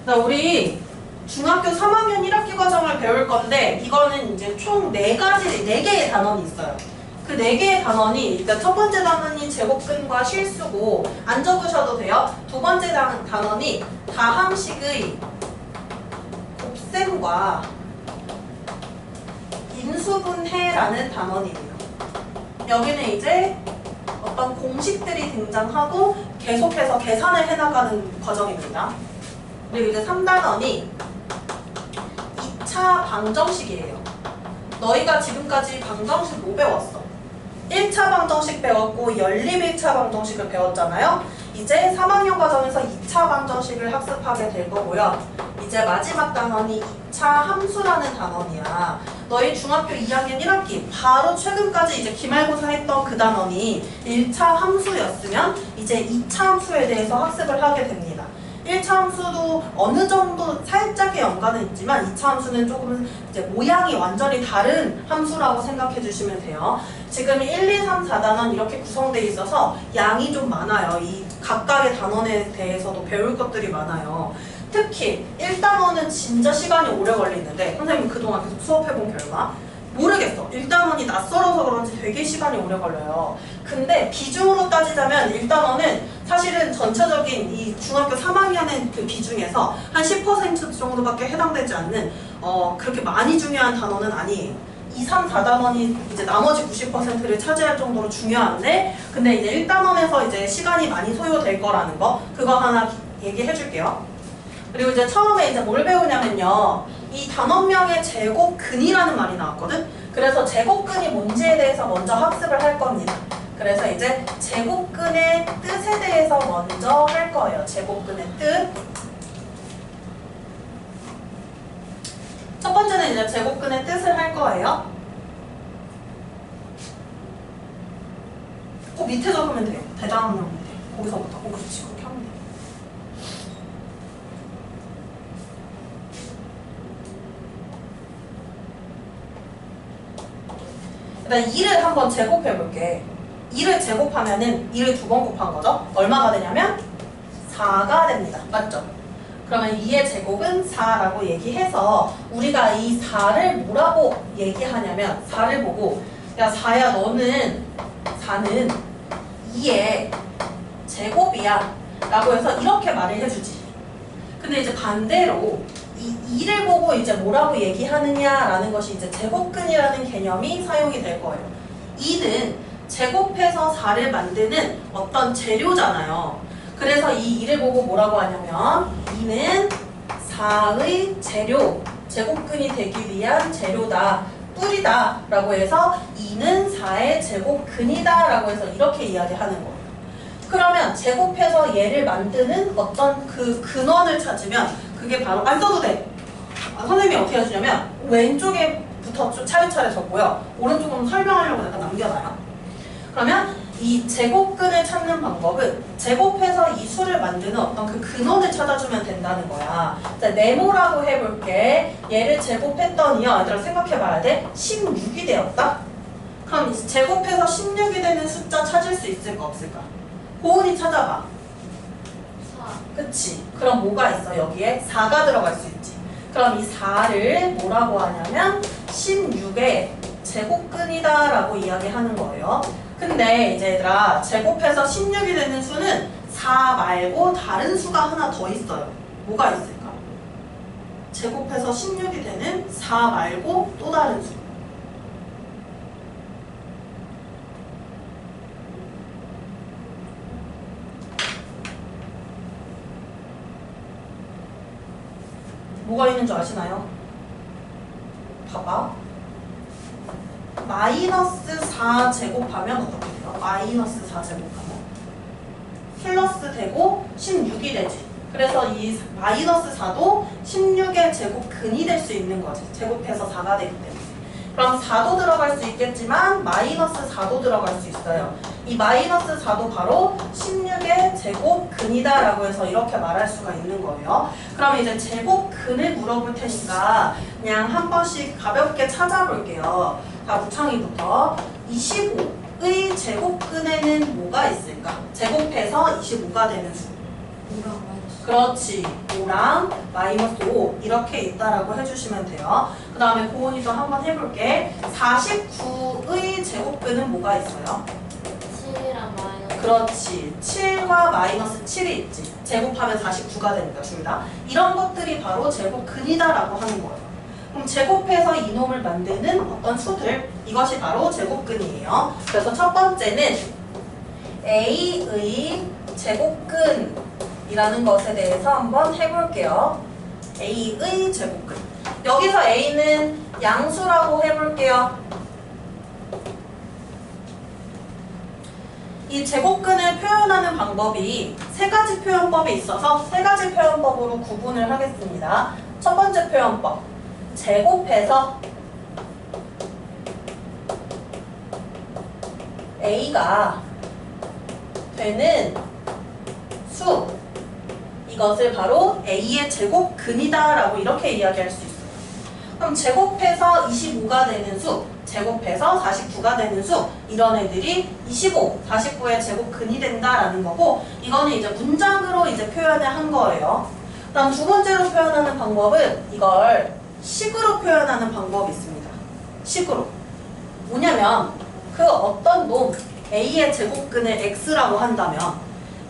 자, 우리 중학교 3학년 1학기 과정을 배울 건데 이거는 이제 총 4개의 단원이 있어요. 그 4개의 단원이 일단 첫 번째 단원이 제곱근과 실수고 안 적으셔도 돼요. 두 번째 단원이 다항식의 곱셈과 인수분해라는 단원이에요. 여기는 이제 어떤 공식들이 등장하고 계속해서 계산을 해나가는 과정입니다. 그리고 이제 3단원이 2차 방정식이에요. 너희가 지금까지 방정식 뭐 배웠어? 1차 방정식 배웠고 연립 1차 방정식을 배웠잖아요. 이제 3학년 과정에서 2차 방정식을 학습하게 될 거고요. 이제 마지막 단원이 2차 함수라는 단원이야. 너희 중학교 2학년 1학기 바로 최근까지 이제 기말고사 했던 그 단원이 1차 함수였으면 이제 2차 함수에 대해서 학습을 하게 됩니다. 1차 함수도 어느 정도 살짝의 연관은 있지만 2차 함수는 조금 이제 모양이 완전히 다른 함수라고 생각해 주시면 돼요. 지금 1, 2, 3, 4단원 이렇게 구성되어 있어서 양이 좀 많아요. 이 각각의 단원에 대해서도 배울 것들이 많아요. 특히 1단원은 진짜 시간이 오래 걸리는데 선생님 그동안 계속 수업해본 결과 모르겠어. 1단원이 낯설어서 그런지 되게 시간이 오래 걸려요. 근데 비중으로 따지자면 1단원은 사실은 전체적인 이 중학교 3학년의 그 비중에서 한 10% 정도밖에 해당되지 않는 그렇게 많이 중요한 단원은 아니에요. 2, 3, 4단원이 이제 나머지 90%를 차지할 정도로 중요한데 근데 이제 1단원에서 이제 시간이 많이 소요될 거라는 거 그거 하나 얘기해 줄게요. 그리고 이제 처음에 이제 뭘 배우냐면요. 이 단원명의 제곱근이라는 말이 나왔거든? 그래서 제곱근이 뭔지에 대해서 먼저 학습을 할 겁니다. 그래서 이제 제곱근의 뜻에 대해서 먼저 할 거예요. 제곱근의 뜻. 첫 번째는 이제 제곱근의 뜻을 할 거예요. 그 밑에 적으면 돼요. 대단한 명인데. 거기서부터. 그렇지. 그렇게 하면 돼요. 일단 2를 한번 제곱해 볼게. 2를 제곱하면은 2를 2번 곱한 거죠. 얼마가 되냐면 4가 됩니다. 맞죠? 그러면 2의 제곱은 4라고 얘기해서 우리가 이 4를 뭐라고 얘기하냐면 4를 보고 야 4야 너는 4는 2의 제곱이야 라고 해서 이렇게 말을 해주지. 근데 이제 반대로 이 2를 보고 이제 뭐라고 얘기하느냐라는 것이 이제 제곱근이라는 개념이 사용이 될 거예요. 2는 제곱해서 4를 만드는 어떤 재료잖아요. 그래서 이 2를 보고 뭐라고 하냐면 2는 4의 재료, 제곱근이 되기 위한 재료다, 뿔이다 라고 해서 2는 4의 제곱근이다 라고 해서 이렇게 이야기하는 거예요. 그러면 제곱해서 얘를 만드는 어떤 그 근원을 찾으면 그게 바로 안 써도 돼. 선생님이 어떻게 해주냐면 왼쪽에부터 좀 차례차례 적고요. 오른쪽은 설명하려고 약간 남겨놔요. 그러면 이 제곱근을 찾는 방법은 제곱해서 이 수를 만드는 어떤 그 근원을 찾아주면 된다는 거야. 자, 네모라고 해볼게. 얘를 제곱했더니요. 얘들아 생각해봐야 돼. 16이 되었다? 그럼 제곱해서 16이 되는 숫자 찾을 수 있을까 없을까? 고은이 찾아봐. 4. 그치? 그럼 뭐가 있어? 여기에 4가 들어갈 수 있지. 그럼 이 4를 뭐라고 하냐면 16의 제곱근이다 라고 이야기하는 거예요. 근데 이제 얘들아 제곱해서 16이 되는 수는 4 말고 다른 수가 하나 더 있어요. 뭐가 있을까? 제곱해서 16이 되는 4 말고 또 다른 수. 뭐가 있는 줄 아시나요? 봐봐. 마이너스 4 제곱하면 어떻게 돼요? 마이너스 4 제곱하면 플러스 되고 16이 되지. 그래서 이 마이너스 4도 16의 제곱근이 될 수 있는 거지. 제곱해서 4가 되기 때문에. 그럼 4도 들어갈 수 있겠지만 마이너스 4도 들어갈 수 있어요. 이 마이너스 4도 바로 16의 제곱근이다 라고 해서 이렇게 말할 수가 있는 거예요. 그럼 이제 제곱근을 물어볼 테니까 그냥 한 번씩 가볍게 찾아볼게요. 자, 우창이부터 25의 제곱근에는 뭐가 있을까? 제곱해서 25가 되는 수. 5랑 마이너스. 그렇지. 5랑 마이너스 5 이렇게 있다라고 해주시면 돼요. 그 다음에 고은이 좀 한번 해볼게. 49의 제곱근은 뭐가 있어요? 7이랑 마이너스. 그렇지. 7과 마이너스 7이 있지. 제곱하면 49가 되는 것입니다. 이런 것들이 바로 제곱근이다라고 하는 거예요. 그럼 제곱해서 이놈을 만드는 어떤 수들, 이것이 바로 제곱근이에요. 그래서 첫 번째는 A의 제곱근이라는 것에 대해서 한번 해볼게요. A의 제곱근. 여기서 A는 양수라고 해볼게요. 이 제곱근을 표현하는 방법이 세 가지 표현법이 있어서 세 가지 표현법으로 구분을 하겠습니다. 첫 번째 표현법. 제곱해서 A가 되는 수, 이것을 바로 A의 제곱근이다 라고 이렇게 이야기할 수 있어요. 그럼 제곱해서 25가 되는 수, 제곱해서 49가 되는 수, 이런 애들이 25, 49의 제곱근이 된다라는 거고, 이거는 이제 문장으로 이제 표현을 한 거예요. 그다음 두 번째로 표현하는 방법은 이걸 식으로 표현하는 방법이 있습니다. 식으로. 뭐냐면 그 어떤 놈 A의 제곱근을 X라고 한다면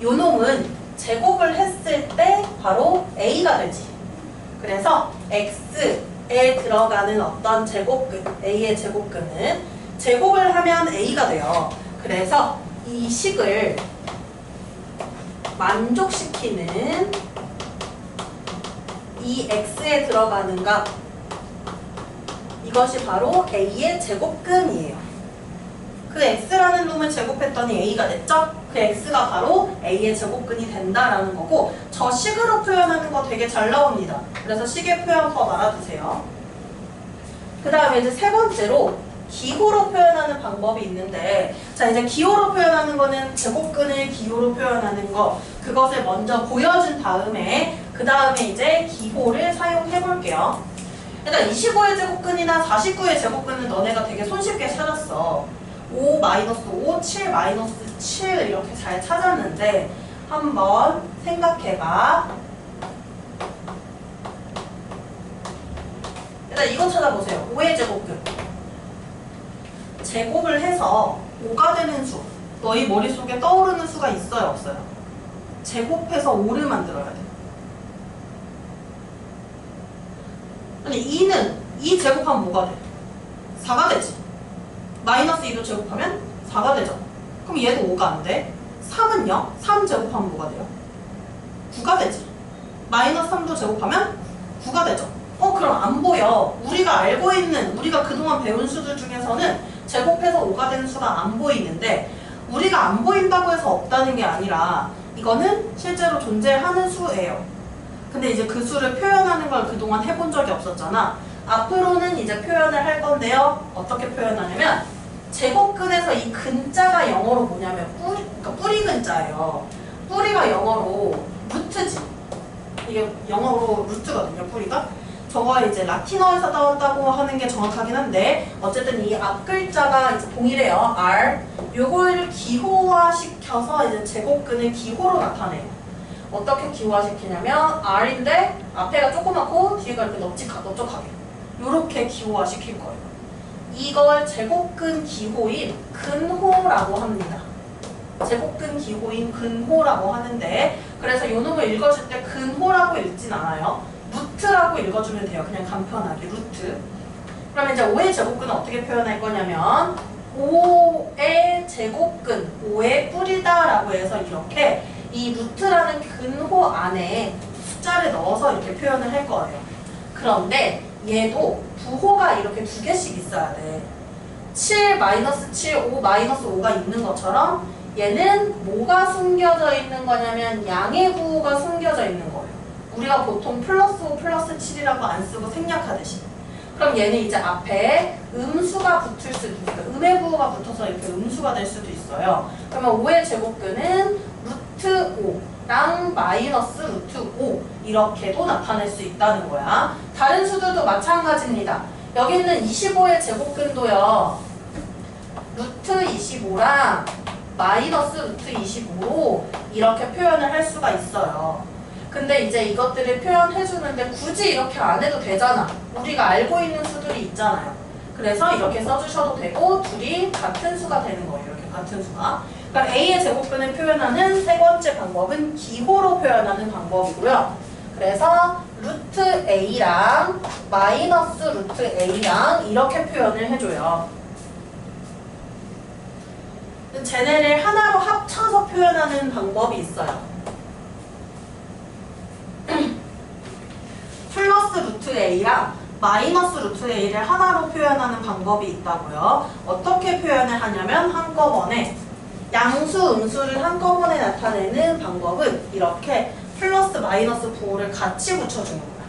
요 놈은 제곱을 했을 때 바로 A가 되지. 그래서 X에 들어가는 어떤 제곱근, A의 제곱근은 제곱을 하면 A가 돼요. 그래서 이 식을 만족시키는 이 X에 들어가는 값, 이것이 바로 A의 제곱근이에요. 그 X라는 놈을 제곱했더니 A가 됐죠? 그 X가 바로 A의 제곱근이 된다라는 거고, 저 식으로 표현하는 거 되게 잘 나옵니다. 그래서 식의 표현법 알아두세요. 그 다음에 이제 세 번째로 기호로 표현하는 방법이 있는데, 자 이제 기호로 표현하는 거는 제곱근을 기호로 표현하는 거, 그것을 먼저 보여준 다음에 그 다음에 이제 기호를 사용해 볼게요. 일단 25의 제곱근이나 49의 제곱근은 너네가 되게 손쉽게 찾았어. 5, 마이너스 5, 7, 마이너스 7 이렇게 잘 찾았는데 한번 생각해봐. 일단 이거 찾아보세요. 5의 제곱근. 제곱을 해서 5가 되는 수. 너희 머릿속에 떠오르는 수가 있어요, 없어요? 제곱해서 5를 만들어야 돼. 아니 2는 2 제곱하면 뭐가 돼? 4가 되지. 마이너스 2도 제곱하면 4가 되죠. 그럼 얘도 5가 안 돼. 3은요? 3 제곱하면 뭐가 돼요? 9가 되지. 마이너스 3도 제곱하면 9가 되죠. 그럼 안 보여. 우리가 알고 있는, 우리가 그동안 배운 수들 중에서는 제곱해서 5가 되는 수가 안 보이는데, 우리가 안 보인다고 해서 없다는 게 아니라 이거는 실제로 존재하는 수예요. 근데 이제 그 수를 표현하는 걸 그동안 해본 적이 없었잖아. 앞으로는 이제 표현을 할 건데요. 어떻게 표현하냐면 제곱근에서 이 근자가 영어로 뭐냐면 그러니까 뿌리 근자예요. 뿌리가 영어로 루트지. 이게 영어로 루트거든요, 뿌리가. 저거 이제 라틴어에서 따왔다고 하는 게 정확하긴 한데 어쨌든 이 앞글자가 이제 동일해요. R. 요걸 기호화시켜서 이제 제곱근을 기호로 나타내요. 어떻게 기호화시키냐면 R인데 앞에가 조그맣고 뒤에가 이렇게 넓적하게 요렇게 기호화시킬 거예요. 이걸 제곱근 기호인 근호라고 합니다. 제곱근 기호인 근호라고 하는데, 그래서 요 놈을 읽어줄 때 근호라고 읽진 않아요. 루트라고 읽어주면 돼요. 그냥 간편하게 루트. 그러면 이제 5의 제곱근은 어떻게 표현할 거냐면 5의 제곱근, 5의 뿌리다 라고 해서 이렇게 이 루트라는 근호 안에 숫자를 넣어서 이렇게 표현을 할 거예요. 그런데 얘도 부호가 이렇게 두 개씩 있어야 돼. 7, 마이너스 7, 5, 마이너스 5가 있는 것처럼 얘는 뭐가 숨겨져 있는 거냐면 양의 부호가 숨겨져 있는 거예요. 우리가 보통 플러스 5, 플러스 7이라고 안 쓰고 생략하듯이. 그럼 얘는 이제 앞에 음수가 붙을 수도 있어요. 음의 부호가 붙어서 이렇게 음수가 될 수도 있어요. 그러면 5의 제곱근은 루트 5랑 마이너스 루트 5 이렇게도 나타낼 수 있다는 거야. 다른 수들도 마찬가지입니다. 여기 있는 25의 제곱근도요. 루트 25랑 마이너스 루트 25로 이렇게 표현을 할 수가 있어요. 이제 이것들을 표현해주는데 굳이 이렇게 안 해도 되잖아. 우리가 알고 있는 수들이 있잖아요. 그래서 이렇게 써주셔도 되고 둘이 같은 수가 되는 거예요. 이렇게 같은 수가. 그러니까 A의 제곱근을 표현하는 세 번째 방법은 기호로 표현하는 방법이고요. 그래서 루트 A랑 마이너스 루트 A랑 이렇게 표현을 해줘요. 쟤네를 하나로 합쳐서 표현하는 방법이 있어요. 플러스 루트 A랑 마이너스 루트 A를 하나로 표현하는 방법이 있다고요. 어떻게 표현을 하냐면 한꺼번에 양수, 음수를 한꺼번에 나타내는 방법은 이렇게 플러스 마이너스 부호를 같이 붙여주는 거야.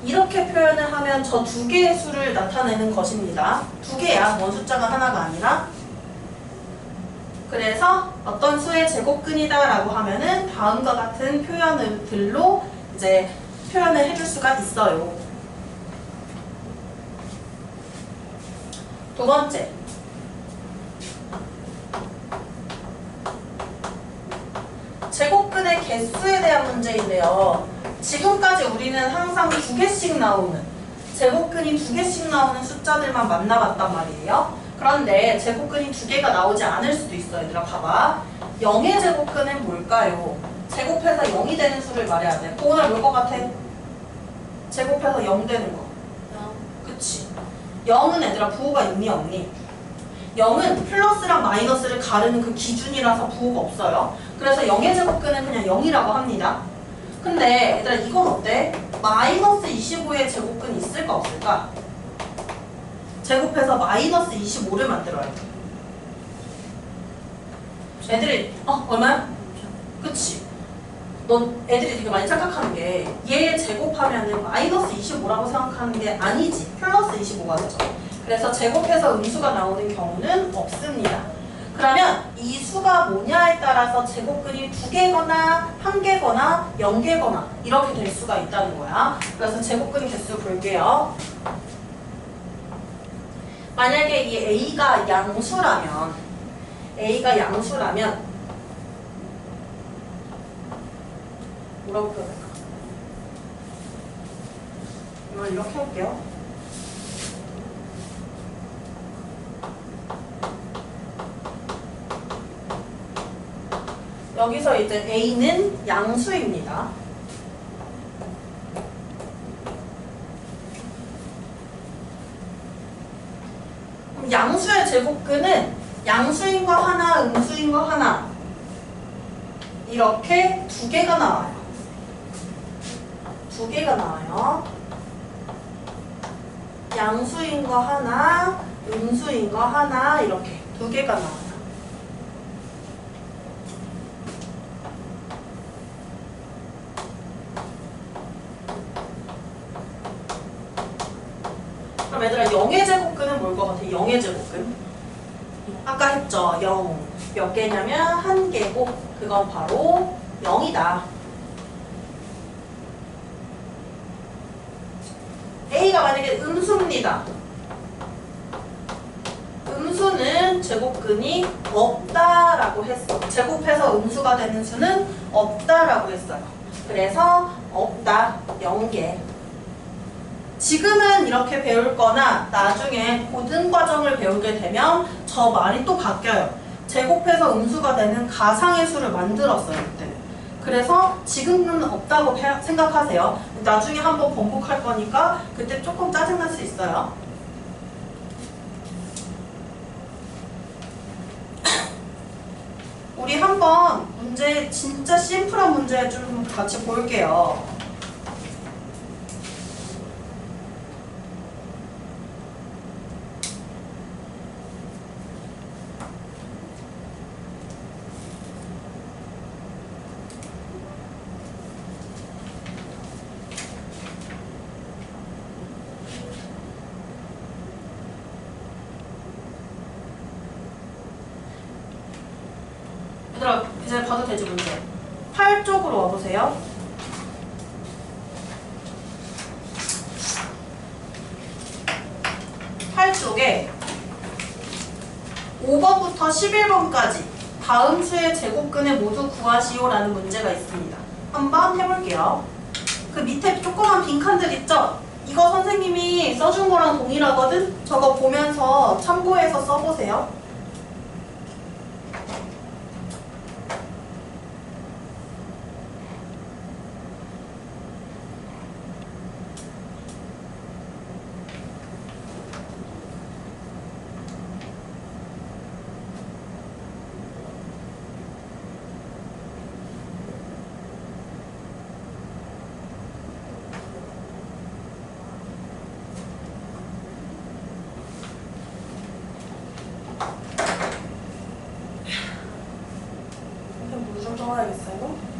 이렇게 표현을 하면 저 두 개의 수를 나타내는 것입니다. 두 개야. 원 숫자가 하나가 아니라. 그래서 어떤 수의 제곱근이다 라고 하면은 다음과 같은 표현들로 이제 표현을 해줄 수가 있어요. 두 번째. 제곱근의 개수에 대한 문제인데요. 지금까지 우리는 항상 두 개씩 나오는, 제곱근이 두 개씩 나오는 숫자들만 만나봤단 말이에요. 그런데 제곱근이 두 개가 나오지 않을 수도 있어. 얘들아 봐봐. 0의 제곱근은 뭘까요? 제곱해서 0이 되는 수를 말해야 돼. 그거는 뭘 것 같아? 제곱해서 0 되는 거. 그치? 0은 얘들아 부호가 있니 없니? 0은 플러스랑 마이너스를 가르는 그 기준이라서 부호가 없어요. 그래서 0의 제곱근은 그냥 0이라고 합니다. 근데 얘들아 이건 어때? 마이너스 25의 제곱근이 있을까 없을까? 제곱해서 마이너스 25를 만들어야 돼. 애들이 얼마야? 그치? 애들이 되게 많이 착각하는 게 얘 제곱하면은 마이너스 25라고 생각하는 게 아니지. 플러스 25가 되죠. 그래서 제곱해서 음수가 나오는 경우는 없습니다. 그러면 이 수가 뭐냐에 따라서 제곱근이 두 개거나 한 개거나 0개거나 이렇게 될 수가 있다는 거야. 그래서 제곱근 개수 볼게요. 만약에 이 A가 양수라면 뭐라고 표현할까? 이걸 이렇게 할게요. 여기서 이제 A는 양수입니다. 그럼 양수의 제곱근은 양수인 거 하나, 음수인 거 하나 이렇게 두 개가 나와요. 두 개가 나와요. 양수인 거 하나, 음수인 거 하나 이렇게 두 개가 나와요. 그럼 얘들아 0의 제곱근은 뭘 것 같아? 0의 제곱근? 아까 했죠. 0 몇 개냐면 한 개고 그건 바로 0이다. A가 만약에 음수입니다. 음수는 제곱근이 없다라고 했어. 제곱해서 음수가 되는 수는 없다라고 했어요. 그래서 없다. 0개. 지금은 이렇게 배울 거나 나중에 고등과정을 배우게 되면 저 말이 또 바뀌어요. 제곱해서 음수가 되는 가상의 수를 만들었어요. 그때는. 그래서 지금은 없다고 생각하세요. 나중에 한번 번복할 거니까 그때 조금 짜증날 수 있어요. 우리 한번 문제, 진짜 심플한 문제 좀 같이 볼게요. 얘들아 이제 봐도 되지 문제. 8쪽으로 와보세요. 8쪽에 5번부터 11번까지 다음 수의 제곱근을 모두 구하시오라는 문제가 있습니다. 한번 해볼게요. 그 밑에 조그만 빈칸들 있죠? 이거 선생님이 써준 거랑 동일하거든? 저거 보면서 참고해서 써보세요. 물 좀 떠와야겠어요.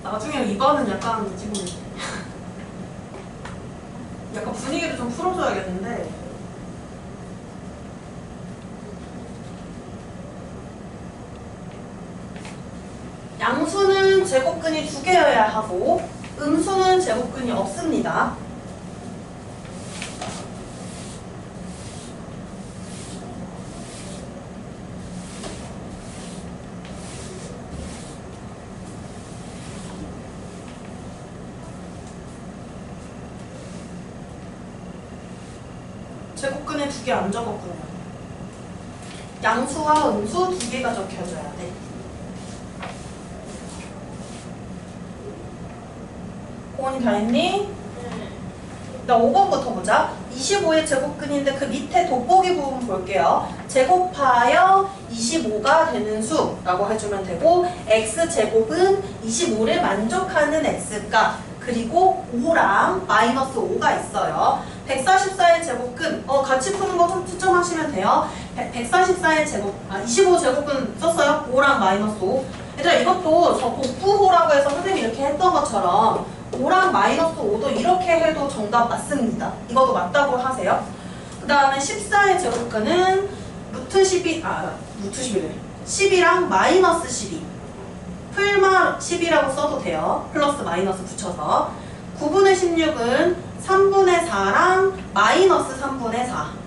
나중에 이번은 약간 지금 약간 분위기를 좀 풀어줘야겠는데 양수는 제곱근이 2개여야 하고 음수는 제곱근이 없습니다. 제곱근에 2개 안 적었군요. 양수와 음수 2개가 적혀져야 돼. 고은이 다 했니? 나 5번부터 보자. 25의 제곱근인데 그 밑에 돋보기 부분 볼게요. 제곱하여 25가 되는 수라고 해주면 되고 x제곱은 25를 만족하는 x값 그리고 5랑 마이너스 5가 있어요. 144의 제곱근 같이 푸는 거 좀 추첨하시면 돼요. 144의 제곱 25제곱근 썼어요. 5랑 마이너스 5. 얘들아 이것도 저 복부호라고 해서 선생님이 이렇게 했던 것처럼 5랑 마이너스 5도 이렇게 해도 정답 맞습니다. 이것도 맞다고 하세요. 그 다음에 14의 제곱근은 루트 11래. 10이랑 마이너스 12. 풀마 10이라고 써도 돼요. 플러스 마이너스 붙여서. 9분의 16은 3분의 4랑 마이너스 3분의 4.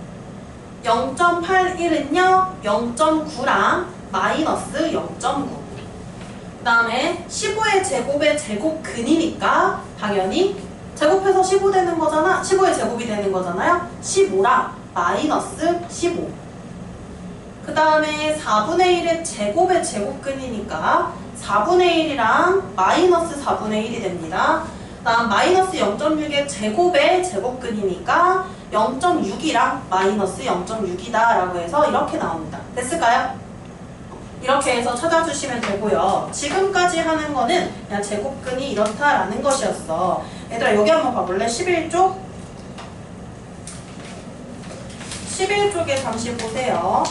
0.81은요 0.9랑 마이너스 0.9. 그 다음에 15의 제곱의 제곱근이니까 당연히 제곱해서 15 되는 거잖아. 15의 제곱이 되는 거잖아요. 15랑 마이너스 15. 그 다음에 4분의 1의 제곱의 제곱근이니까 4분의 1이랑 마이너스 4분의 1이 됩니다. 그 다음 마이너스 0.6의 제곱의 제곱근이니까 0.6이랑 마이너스 0.6이다 라고 해서 이렇게 나옵니다. 됐을까요? 이렇게 해서 찾아주시면 되고요. 지금까지 하는 거는 그냥 제곱근이 이렇다라는 것이었어. 얘들아 여기 한번 봐볼래? 11쪽? 11쪽에 잠시 보세요.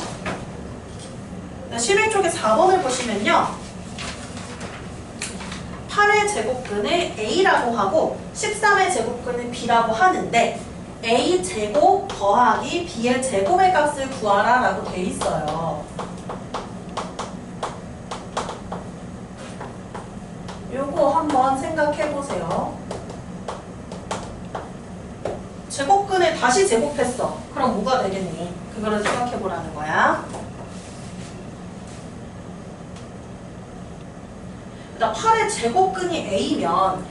11쪽에 4번을 보시면요. 8의 제곱근을 A라고 하고 13의 제곱근을 B라고 하는데 A 제곱 더하기 B의 제곱의 값을 구하라 라고 돼 있어요. 요거 한번 생각해 보세요. 제곱근을 다시 제곱했어. 그럼 뭐가 되겠니? 그거를 생각해 보라는 거야. 일단 8의 제곱근이 A면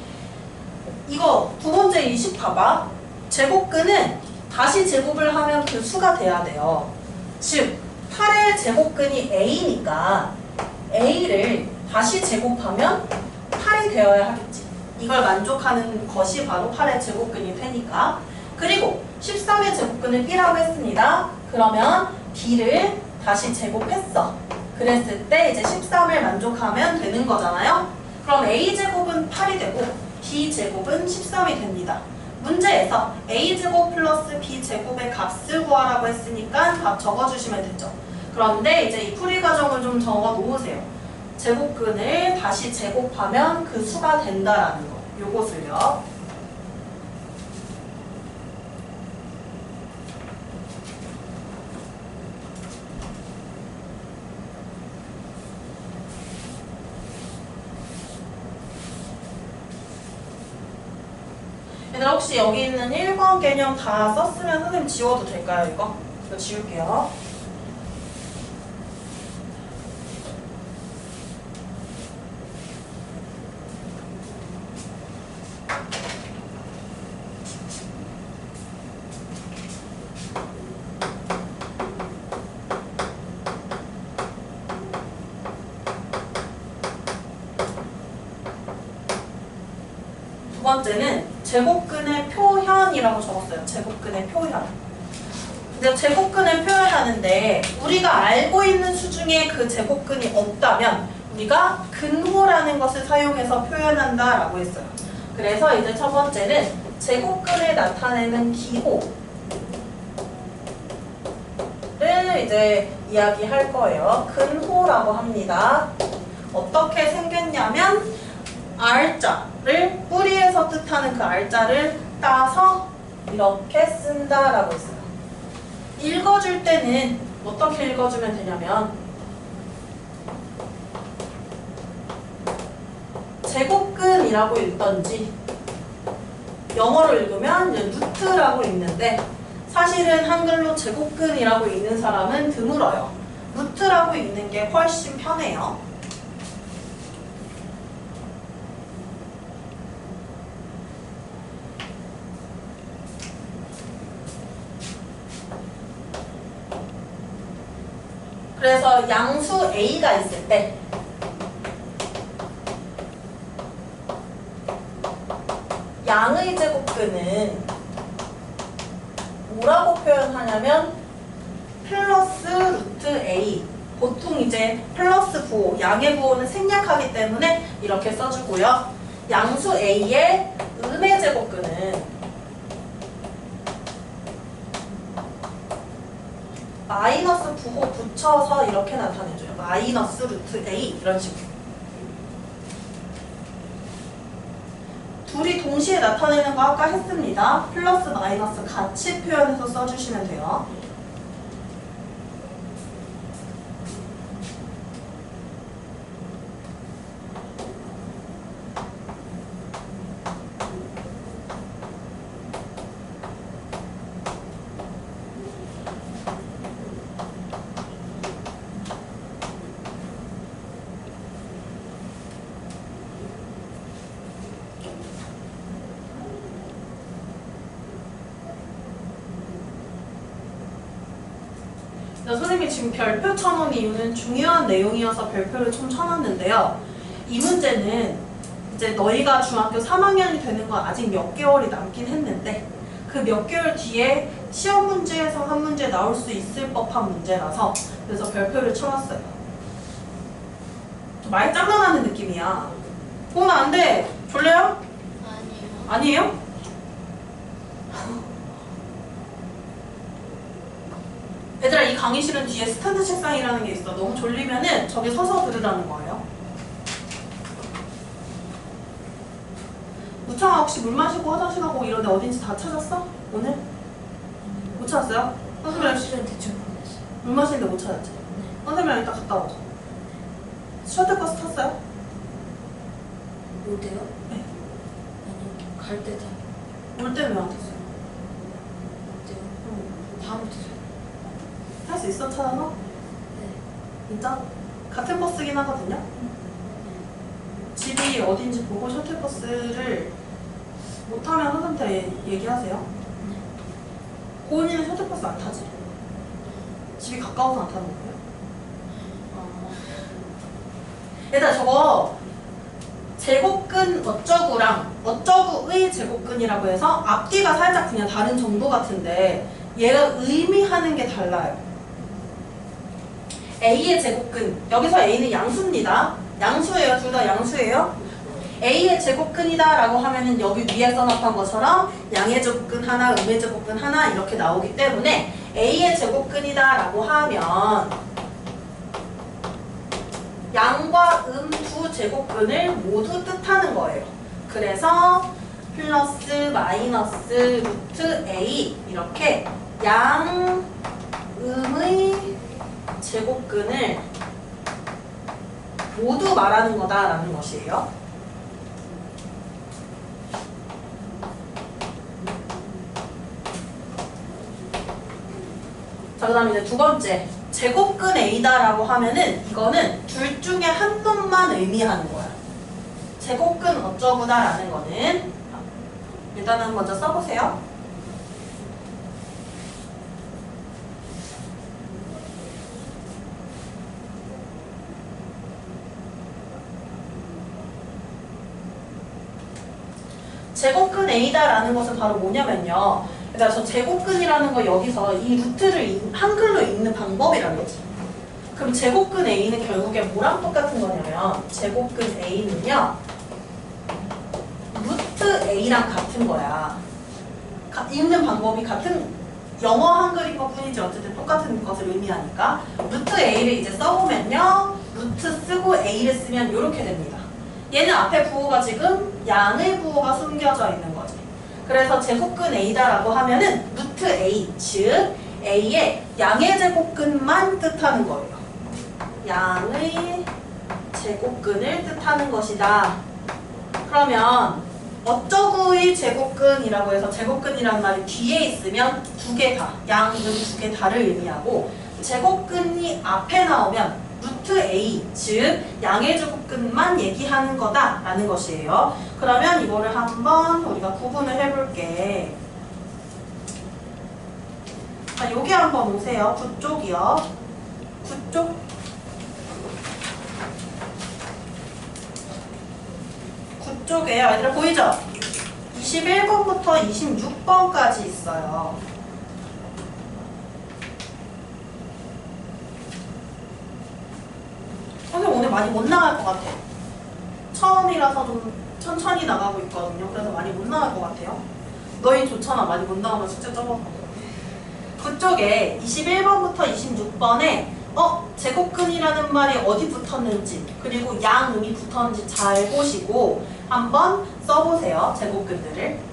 이거 두 번째 일식 봐봐. 제곱근은 다시 제곱을 하면 그 수가 돼야 돼요. 즉 8의 제곱근이 A니까 A를 다시 제곱하면 8이 되어야 하겠지. 이걸 만족하는 것이 바로 8의 제곱근이 되니까. 그리고 13의 제곱근을 B라고 했습니다. 그러면 B를 다시 제곱했어. 그랬을 때 이제 13을 만족하면 되는 거잖아요. 그럼 a제곱은 8이 되고 b제곱은 13이 됩니다. 문제에서 a제곱 플러스 b제곱의 값을 구하라고 했으니까 값 적어주시면 되죠. 그런데 이제 이 풀이 과정을 좀 적어 놓으세요. 제곱근을 다시 제곱하면 그 수가 된다라는 거. 요것을요. 얘들아 혹시 여기 있는 1번 개념 다 썼으면 선생님 지워도 될까요 이거? 이거 지울게요. 두 번째는 제곱근의 표현이라고 적었어요. 제곱근의 표현. 근데 제곱근을 표현하는데 우리가 알고 있는 수 중에 그 제곱근이 없다면 우리가 근호라는 것을 사용해서 표현한다라고 했어요. 그래서 이제 첫 번째는 제곱근을 나타내는 기호를 이제 이야기할 거예요. 근호라고 합니다. 어떻게 생겼냐면 R자를 뿌리에서 뜻하는 그 R자를 따서 이렇게 쓴다라고 했어요. 읽어줄 때는 어떻게 읽어주면 되냐면 제곱근이라고 읽던지 영어로 읽으면 이제 루트라고 읽는데 사실은 한글로 제곱근이라고 읽는 사람은 드물어요. 루트라고 읽는 게 훨씬 편해요. 그래서 양수 A가 있을 때 양의 제곱근은 뭐라고 표현하냐면 플러스 루트 A. 보통 이제 플러스 부호, 양의 부호는 생략하기 때문에 이렇게 써주고요. 양수 A의 음의 제곱근은 마이너스 부호 붙여서 이렇게 나타내줘요. 마이너스 루트 A 이런 식으로. 둘이 동시에 나타내는 거 아까 했습니다. 플러스 마이너스 같이 표현해서 써주시면 돼요. 선생님이 지금 별표 쳐놓은 이유는 중요한 내용이어서 별표를 좀 쳐놨는데요. 이 문제는 이제 너희가 중학교 3학년이 되는 건 아직 몇 개월이 남긴 했는데 그 몇 개월 뒤에 시험 문제에서 한 문제 나올 수 있을 법한 문제라서 그래서 별표를 쳐놨어요. 좀 많이 짱나는 느낌이야. 보면 안 돼. 졸려요? 아니요. 아니에요? 얘들아 이 강의실은 뒤에 스탠드 책상이라는 게 있어. 너무 졸리면은 저기 서서 들으라는 거예요. 우창아 혹시 물 마시고 화장실 가고 이런데 어딘지 다 찾았어? 오늘? 못 찾았어요? 선생님이랑 실은 대충 모르겠어요. 물 마시는데 못 찾았지? 선생님이랑 이따 갔다 오자. 셔틀버스 탔어요? 올 때요? 네. 아니요. 갈 때 다. 올 때는 왜 안 탔어요? 올 때요? 응. 다음부터. 탈 수 있어 찾아서? 네. 진짜? 같은 버스긴 하거든요? 집이 어딘지 보고 셔틀버스를 못하면 선생님한테 얘기하세요. 고은이는 셔틀버스 안 타지? 집이 가까워서 안 타는 거예요? 얘들아 저거 제곱근 어쩌구랑 어쩌구의 제곱근이라고 해서 앞뒤가 살짝 그냥 다른 정도 같은데 얘가 의미하는 게 달라요. A의 제곱근, 여기서 A는 양수입니다. 양수예요. 둘 다 양수예요. A의 제곱근이다 라고 하면은 여기 위에 써놨던 것처럼 양의 제곱근 하나, 음의 제곱근 하나 이렇게 나오기 때문에 A의 제곱근이다 라고 하면 양과 두 제곱근을 모두 뜻하는 거예요. 그래서 플러스 마이너스 루트 A 이렇게 양, 음의 제곱근을 모두 말하는 거다라는 것이에요. 자, 그 다음에 이제 두 번째. 제곱근 A다라고 하면은 이거는 둘 중에 한 놈만 의미하는 거야. 제곱근 어쩌구다라는 거는 일단은 먼저 써보세요. 제곱근 A다라는 것은 바로 뭐냐면요. 그러니까 저 제곱근이라는 거 여기서 이 루트를 한글로 읽는 방법이라는 거지. 그럼 제곱근 A는 결국에 뭐랑 똑같은 거냐면 제곱근 A는요. 루트 A랑 같은 거야. 읽는 방법이 같은 영어 한글인 것 뿐이지 어쨌든 똑같은 것을 의미하니까 루트 A를 이제 써보면요. 루트 쓰고 A를 쓰면 이렇게 됩니다. 얘는 앞에 부호가 지금 양의 부호가 숨겨져 있는 거지. 그래서 제곱근 A다라고 하면은 루트 A, 즉 A의 양의 제곱근만 뜻하는 거예요. 양의 제곱근을 뜻하는 것이다. 그러면 어쩌구의 제곱근이라고 해서 제곱근이라는 말이 뒤에 있으면 두 개 다, 양, 음 두 개 다를 의미하고 제곱근이 앞에 나오면 루트 A, 즉 양의 제곱근만 얘기하는 거다라는 것이에요. 그러면 이거를 한번 우리가 구분을 해볼게. 자, 여기 한번 오세요. 9쪽이요. 9쪽. 9쪽에요. 얘들아 보이죠? 21번부터 26번까지 있어요. 선생님 오늘 많이 못 나갈 것 같아. 처음이라서 좀 천천히 나가고 있거든요. 그래서 많이 못 나갈 것 같아요. 너희 좋잖아. 많이 못 나가면 숙제 적어. 그쪽에 21번부터 26번에 제곱근이라는 말이 어디 붙었는지 그리고 양음이 붙었는지 잘 보시고 한번 써보세요. 제곱근들을.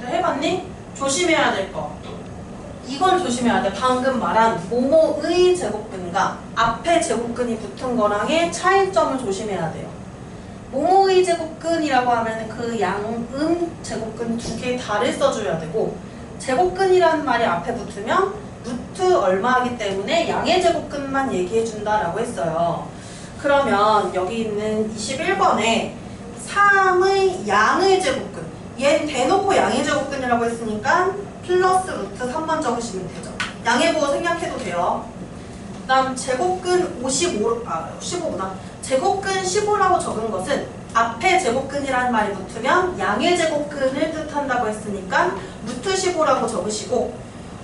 해봤니? 조심해야 될 거. 이걸 조심해야 돼. 방금 말한 모모의 제곱근과 앞에 제곱근이 붙은 거랑의 차이점을 조심해야 돼요. 모모의 제곱근이라고 하면 그 양음 제곱근 두 개 다를 써줘야 되고 제곱근이라는 말이 앞에 붙으면 루트 얼마이기 때문에 양의 제곱근만 얘기해준다라고 했어요. 그러면 여기 있는 21번에 3의 양의 제곱근 얘는 대놓고 양의 제곱근이라고 했으니까 플러스 루트 3번 적으시면 되죠. 양의 부호 생략해도 돼요. 그 다음 제곱근 15구나. 제곱근 15라고 적은 것은 앞에 제곱근이라는 말이 붙으면 양의 제곱근을 뜻한다고 했으니까 루트 15라고 적으시고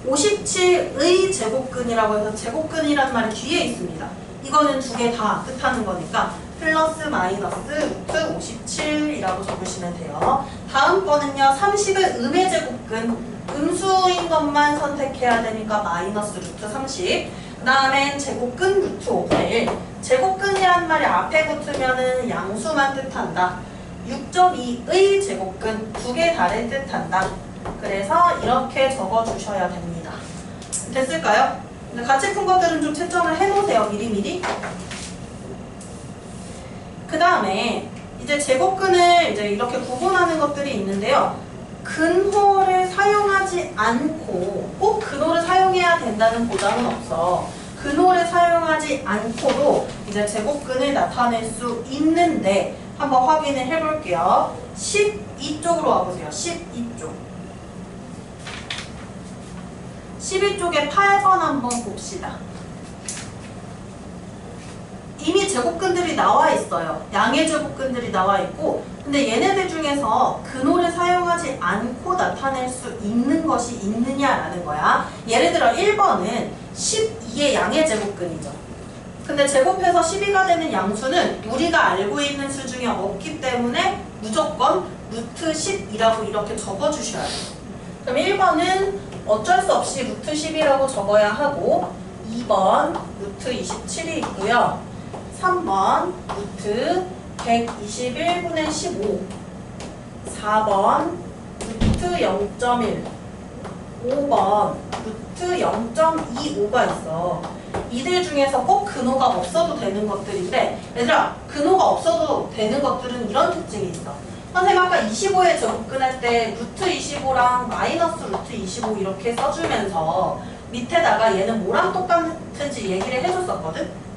57의 제곱근이라고 해서 제곱근이라는 말이 뒤에 있습니다. 이거는 두 개 다 뜻하는 거니까 플러스 마이너스 루트 57이라고 적으시면 돼요. 다음 거는요. 30의 음의 제곱근 음수인 것만 선택해야 되니까 마이너스 루트 30. 그 다음엔 제곱근 루트 5분의 1. 제곱근이라는 말이 앞에 붙으면은 양수만 뜻한다. 6.2의 제곱근 두 개 다를 뜻한다. 그래서 이렇게 적어주셔야 됩니다. 됐을까요? 근데 같이 푼 것들은 좀 채점을 해놓으세요. 미리미리. 그 다음에 이제 제곱근을 이제 이렇게 구분하는 것들이 있는데요. 근호를 사용하지 않고 꼭 근호를 사용해야 된다는 보장은 없어. 근호를 사용하지 않고도 이제 제곱근을 나타낼 수 있는데 한번 확인을 해볼게요. 12쪽으로 와보세요. 12쪽. 12쪽에 8번 한번 봅시다. 이미 제곱근들이 나와 있어요. 양의 제곱근들이 나와 있고 근데 얘네들 중에서 근호를 사용하지 않고 나타낼 수 있는 것이 있느냐라는 거야. 예를 들어 1번은 12의 양의 제곱근이죠. 근데 제곱해서 12가 되는 양수는 우리가 알고 있는 수 중에 없기 때문에 무조건 루트 10이라고 이렇게 적어주셔야 돼요. 그럼 1번은 어쩔 수 없이 루트 10이라고 적어야 하고 2번 루트 27이 있고요. 3번 루트 121분의 15 4번 루트 0.1 5번 루트 0.25가 있어. 이들 중에서 꼭 근호가 없어도 되는 것들인데 얘들아 근호가 없어도 되는 것들은 이런 특징이 있어. 선생님 아까 25에 제곱근할 때 루트 25랑 마이너스 루트 25 이렇게 써주면서 밑에다가 얘는 뭐랑 똑같은지 얘기를 해줬었거든.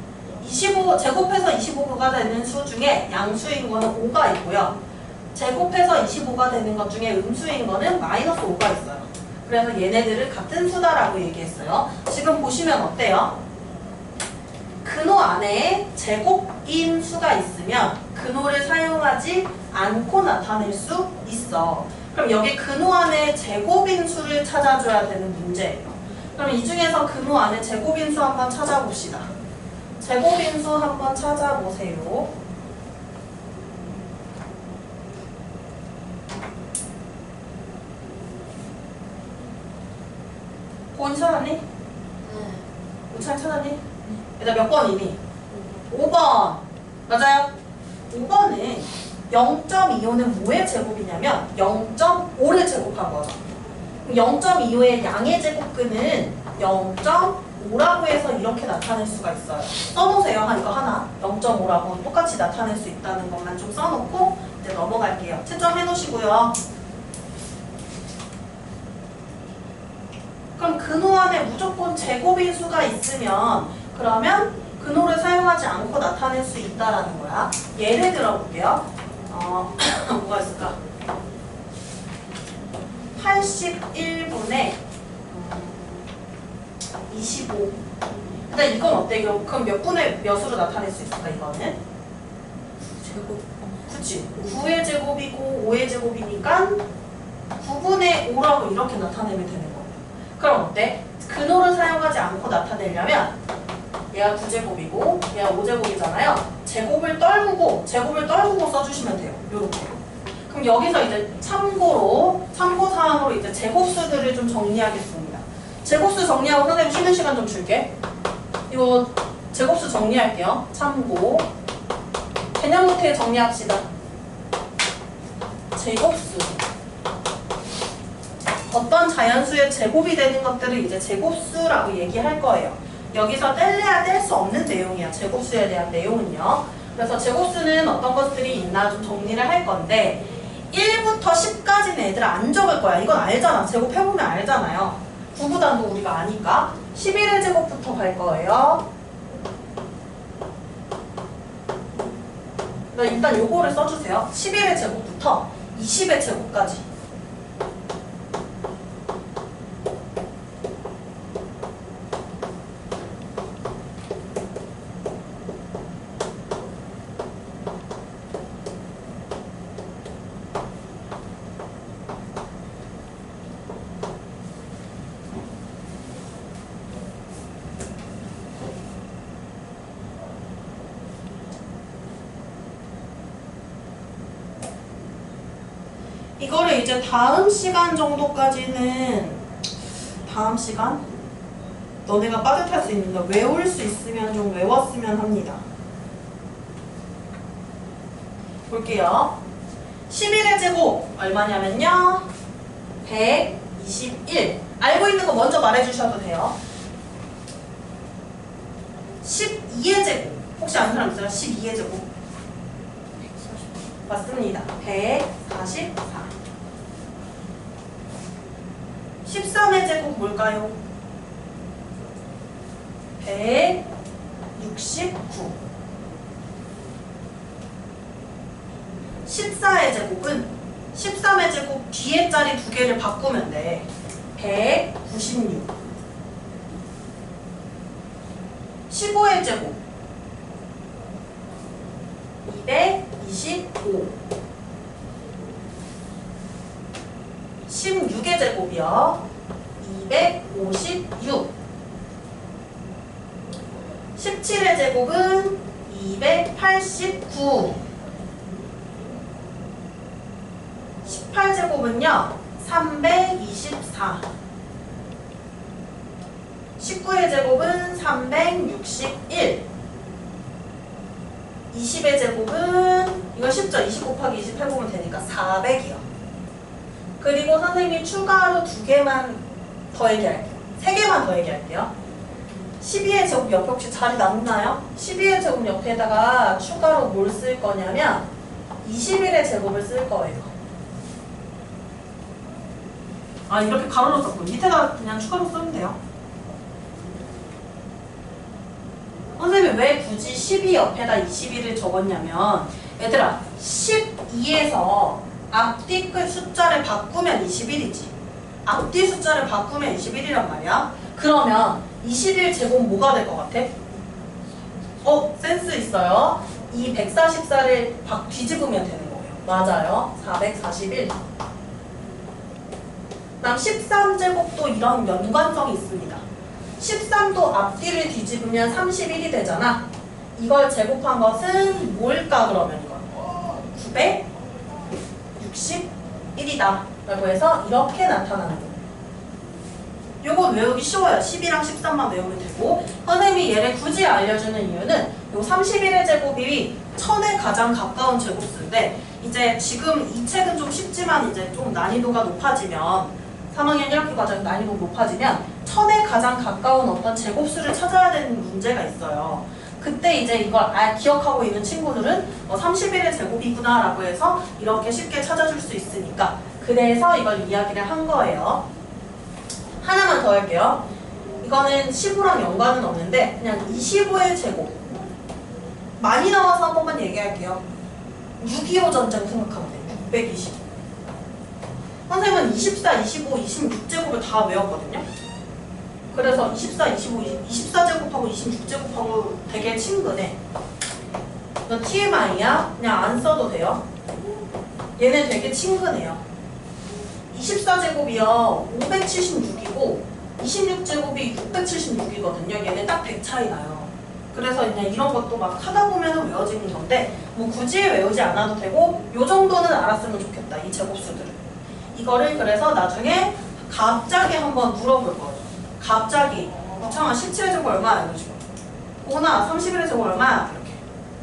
25 제곱해서 25가 되는 수 중에 양수인 거는 5가 있고요. 제곱해서 25가 되는 것 중에 음수인 거는 마이너스 5가 있어요. 그래서 얘네들을 같은 수다라고 얘기했어요. 지금 보시면 어때요? 근호 안에 제곱인 수가 있으면 근호를 사용하지 않고 나타낼 수 있어. 그럼 여기 근호 안에 제곱인 수를 찾아줘야 되는 문제예요. 그럼 이 중에서 근호 안에 제곱인 수 한번 찾아봅시다. 제곱인 수 한번 찾아보세요. 고은 찾았니? 네. 우찬 찾았니? 얘들아 몇 번이니? 5번. 맞아요? 5번은 0.25는 뭐의 제곱이냐면 0.5를 제곱한 거죠. 0.25의 양의 제곱근은 0.5라고 해서 이렇게 나타낼 수가 있어요. 써놓으세요. 이거 하나. 0.5라고 똑같이 나타낼 수 있다는 것만 좀 써놓고 이제 넘어갈게요. 채점해 놓으시고요. 그럼 근호 안에 무조건 제곱인 수가 있으면 그러면 근호를 사용하지 않고 나타낼 수 있다라는 거야. 예를 들어 볼게요. 뭐가 있을까? 81분의 25. 근데 이건 어때? 그럼 몇 분의 몇으로 나타낼 수 있을까? 이거는? 제곱. 그치? 9의 제곱이고 5의 제곱이니까 9분의 5라고 이렇게 나타내면 되는 거예요. 그럼 어때? 근호를 사용하지 않고 나타내려면 얘가 9제곱이고 얘가 5제곱이잖아요. 제곱을 떨구고 써주시면 돼요. 요렇게. 그럼 여기서 이제 참고사항으로 이제 제곱수들을 좀 정리하겠습니다. 제곱수 정리하고 선생님 쉬는 시간 좀 줄게. 이거 제곱수 정리할게요. 참고. 개념부터 정리합시다. 제곱수. 어떤 자연수의 제곱이 되는 것들을 이제 제곱수라고 얘기할 거예요. 여기서 뗄래야 뗄 수 없는 내용이야. 제곱수에 대한 내용은요. 그래서 제곱수는 어떤 것들이 있나 좀 정리를 할 건데 1부터 10까지는 애들 안 적을 거야. 이건 알잖아. 제곱해보면 알잖아요. 구구단도 우리가 아니까 11의 제곱부터 갈 거예요. 일단 요거를 써주세요. 11의 제곱부터 20의 제곱까지. 이거를 이제 다음 시간 정도까지는 다음 시간? 너네가 빠듯할 수 있는데 외울 수 있으면 좀 외웠으면 합니다. 볼게요. 11의 제곱 얼마냐면요. 121. 알고 있는 거 먼저 말해주셔도 돼요. 12의 제곱. 혹시 아는 사람 있어요? 12의 제곱. 맞습니다. 144. 13의 제곱 뭘까요? 169. 14의 제곱은 13의 제곱 뒤에 자리 두 개를 바꾸면 돼. 196. 15의 제곱 225. 16의 제곱이요. 256. 17의 제곱은 289. 18제곱은요 324. 19의 제곱은 361. 20의 제곱은 이거 쉽죠? 20 곱하기 20 해보면 되니까 400이요. 그리고 선생님이 추가로 2개만 더 얘기할게요. 3개만 더 얘기할게요. 12의 제곱 옆에 혹시 자리 남나요? 12의 제곱 옆에다가 추가로 뭘 쓸 거냐면 21의 제곱을 쓸 거예요. 아, 이렇게 가로로 썼고 밑에다 그냥 추가로 쓰면 돼요. 선생님이 왜 굳이 12 옆에다 21을 적었냐면 얘들아 12에서 앞뒤 끝 숫자를 바꾸면 21이지. 앞뒤 숫자를 바꾸면 21이란 말이야. 그러면 21제곱 뭐가 될 것 같아? 센스 있어요. 이 144를 뒤집으면 되는 거예요. 맞아요. 441. 그다음 13제곱도 이런 연관성이 있습니다. 13도 앞뒤를 뒤집으면 31이 되잖아. 이걸 제곱한 것은 뭘까 그러면 이건 961이다 라고 해서 이렇게 나타나는 거예요. 요건 외우기 쉬워요. 10이랑 13만 외우면 되고, 선생님이 얘를 굳이 알려주는 이유는 요 31의 제곱이 1000에 가장 가까운 제곱수인데 이제 지금 이 책은 좀 쉽지만 이제 좀 난이도가 높아지면 3학년 1학기 과정 난이도 높아지면 1000에 가장 가까운 어떤 제곱수를 찾아야 되는 문제가 있어요. 그때 이제 이걸 기억하고 있는 친구들은 31의 제곱이구나 라고 해서 이렇게 쉽게 찾아줄 수 있으니까, 그래서 이걸 이야기를 한 거예요. 하나만 더 할게요. 이거는 15랑 연관은 없는데 그냥 25의 제곱 많이 나와서 한 번만 얘기할게요. 6.25 전쟁 생각하면 돼요. 620. 선생님은 24, 25, 26제곱을 다 외웠거든요. 그래서 24, 25, 24제곱하고 26제곱하고 되게 친근해. 너 TMI야? 그냥 안 써도 돼요. 얘네 되게 친근해요. 24제곱이요 576이고 26제곱이 676이거든요. 얘네 딱 100 차이 나요. 그래서 그냥 이런 것도 막 하다 보면 외워지는 건데 뭐 굳이 외우지 않아도 되고 요 정도는 알았으면 좋겠다. 이 제곱수들을. 이거를 그래서 나중에 갑자기 한번 물어볼 거예요. 갑자기 우창아 17의 제곱 얼마야? 이러시고 오나 31의 제곱 얼마야? 이렇게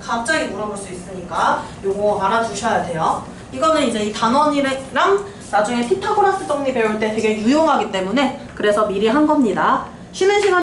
갑자기 물어볼 수 있으니까 요거 알아두셔야 돼요. 이거는 이제 이 단원이랑 나중에 피타고라스 정리 배울 때 되게 유용하기 때문에 그래서 미리 한 겁니다. 쉬는 시간